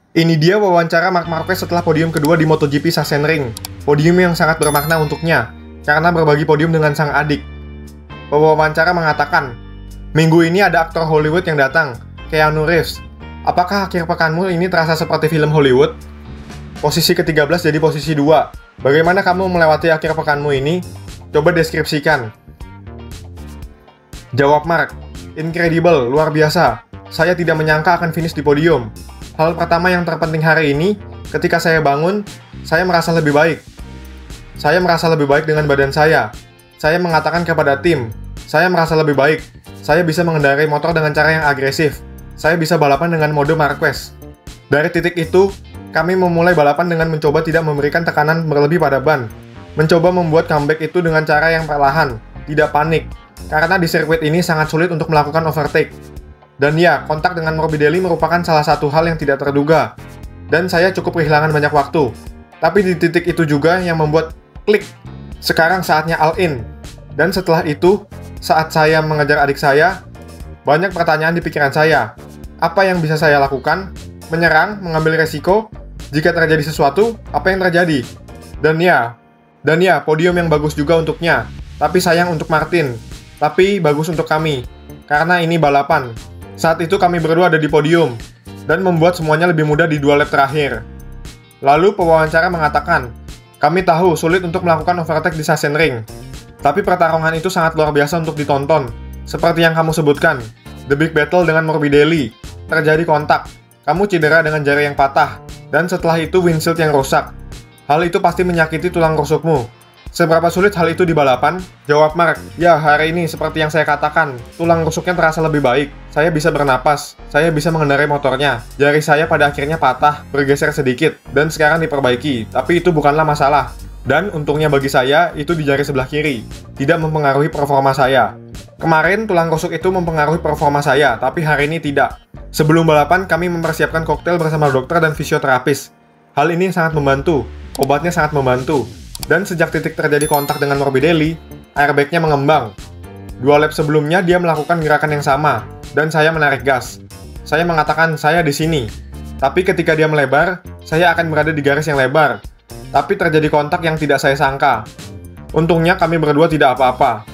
Ini dia wawancara Marc Marquez setelah podium kedua di MotoGP Sachsenring. Podium yang sangat bermakna untuknya, karena berbagi podium dengan sang adik. Pewawancara mengatakan, "Minggu ini ada aktor Hollywood yang datang, Keanu Reeves. Apakah akhir pekanmu ini terasa seperti film Hollywood?" Posisi ke-13 jadi posisi 2. Bagaimana kamu melewati akhir pekanmu ini? Coba deskripsikan. Jawab Marc, "Incredible, luar biasa. Saya tidak menyangka akan finish di podium. Hal pertama yang terpenting hari ini, ketika saya bangun, saya merasa lebih baik. Saya merasa lebih baik dengan badan saya. Saya mengatakan kepada tim, saya merasa lebih baik. Saya bisa mengendarai motor dengan cara yang agresif. Saya bisa balapan dengan mode Marquez." Dari titik itu, kami memulai balapan dengan mencoba tidak memberikan tekanan berlebih pada ban. Mencoba membuat comeback itu dengan cara yang perlahan, tidak panik. Karena di sirkuit ini sangat sulit untuk melakukan overtake. Dan ya, kontak dengan Morbidelli merupakan salah satu hal yang tidak terduga. Dan saya cukup kehilangan banyak waktu. Tapi di titik itu juga yang membuat klik. Sekarang saatnya all in. Dan setelah itu, saat saya mengejar adik saya, banyak pertanyaan di pikiran saya. Apa yang bisa saya lakukan? Menyerang, mengambil resiko? Jika terjadi sesuatu, apa yang terjadi? Dan ya, podium yang bagus juga untuknya. Tapi sayang untuk Martin. Tapi bagus untuk kami. Karena ini balapan. Saat itu kami berdua ada di podium, dan membuat semuanya lebih mudah di 2 lap terakhir. Lalu pewawancara mengatakan, "Kami tahu sulit untuk melakukan overtake di Sachsenring. Tapi pertarungan itu sangat luar biasa untuk ditonton. Seperti yang kamu sebutkan, The Big Battle dengan Morbidelli. Terjadi kontak, kamu cedera dengan jari yang patah, dan setelah itu windshield yang rusak. Hal itu pasti menyakiti tulang rusukmu. Seberapa sulit hal itu di balapan?" Jawab Marc, "Ya, hari ini seperti yang saya katakan, tulang rusuknya terasa lebih baik. Saya bisa bernapas, saya bisa mengendarai motornya. Jari saya pada akhirnya patah, bergeser sedikit, dan sekarang diperbaiki. Tapi itu bukanlah masalah. Dan untungnya bagi saya, itu di jari sebelah kiri. Tidak mempengaruhi performa saya. Kemarin tulang rusuk itu mempengaruhi performa saya, tapi hari ini tidak. Sebelum balapan, kami mempersiapkan koktail bersama dokter dan fisioterapis. Hal ini sangat membantu, obatnya sangat membantu. Dan sejak titik terjadi kontak dengan Morbidelli, airbag-nya mengembang. 2 lap sebelumnya dia melakukan gerakan yang sama, dan saya menarik gas. Saya mengatakan saya di sini. Tapi ketika dia melebar, saya akan berada di garis yang lebar. Tapi terjadi kontak yang tidak saya sangka. Untungnya kami berdua tidak apa-apa."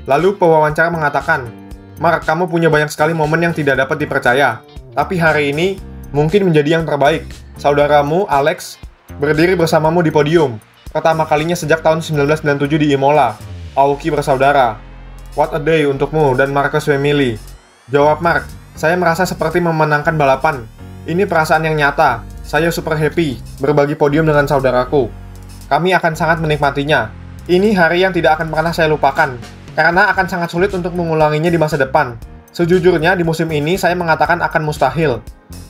Lalu pewawancara mengatakan, "Marc, kamu punya banyak sekali momen yang tidak dapat dipercaya. Tapi hari ini, mungkin menjadi yang terbaik. Saudaramu, Alex, berdiri bersamamu di podium. Pertama kalinya sejak tahun 1997 di Imola. Aoki bersaudara. What a day untukmu dan Marcus Wemily." Jawab Marc, "Saya merasa seperti memenangkan balapan. Ini perasaan yang nyata. Saya super happy berbagi podium dengan saudaraku. Kami akan sangat menikmatinya. Ini hari yang tidak akan pernah saya lupakan, karena akan sangat sulit untuk mengulanginya di masa depan. Sejujurnya, di musim ini saya mengatakan akan mustahil.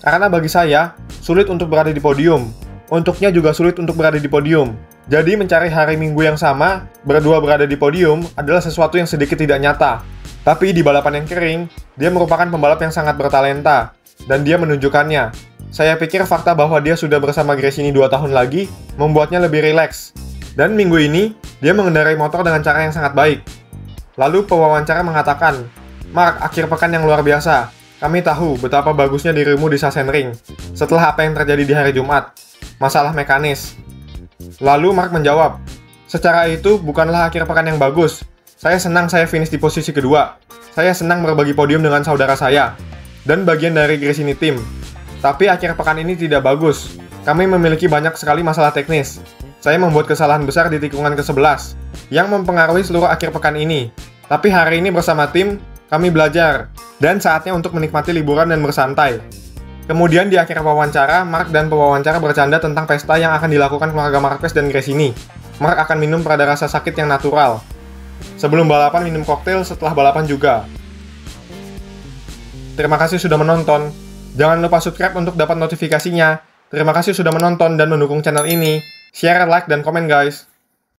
Karena bagi saya, sulit untuk berada di podium. Untuknya juga sulit untuk berada di podium. Jadi mencari hari Minggu yang sama, berdua berada di podium, adalah sesuatu yang sedikit tidak nyata. Tapi di balapan yang kering, dia merupakan pembalap yang sangat bertalenta, dan dia menunjukkannya. Saya pikir fakta bahwa dia sudah bersama Gresini 2 tahun lagi, membuatnya lebih rileks. Dan minggu ini, dia mengendarai motor dengan cara yang sangat baik." Lalu pewawancara mengatakan, "Marc, akhir pekan yang luar biasa. Kami tahu betapa bagusnya dirimu di Sachsenring. Setelah apa yang terjadi di hari Jumat, masalah mekanis." Lalu Marc menjawab, "Secara itu bukanlah akhir pekan yang bagus. Saya senang saya finish di posisi kedua. Saya senang berbagi podium dengan saudara saya, dan bagian dari Gresini Team. Tapi akhir pekan ini tidak bagus. Kami memiliki banyak sekali masalah teknis. Saya membuat kesalahan besar di tikungan ke-11, yang mempengaruhi seluruh akhir pekan ini. Tapi hari ini bersama tim, kami belajar, dan saatnya untuk menikmati liburan dan bersantai." Kemudian di akhir wawancara, Marc dan pewawancara bercanda tentang pesta yang akan dilakukan keluarga Marquez dan Gresini. Marc akan minum pada rasa sakit yang natural. Sebelum balapan minum koktail, setelah balapan juga. Terima kasih sudah menonton. Jangan lupa subscribe untuk dapat notifikasinya. Terima kasih sudah menonton dan mendukung channel ini. Share, like, dan komen guys.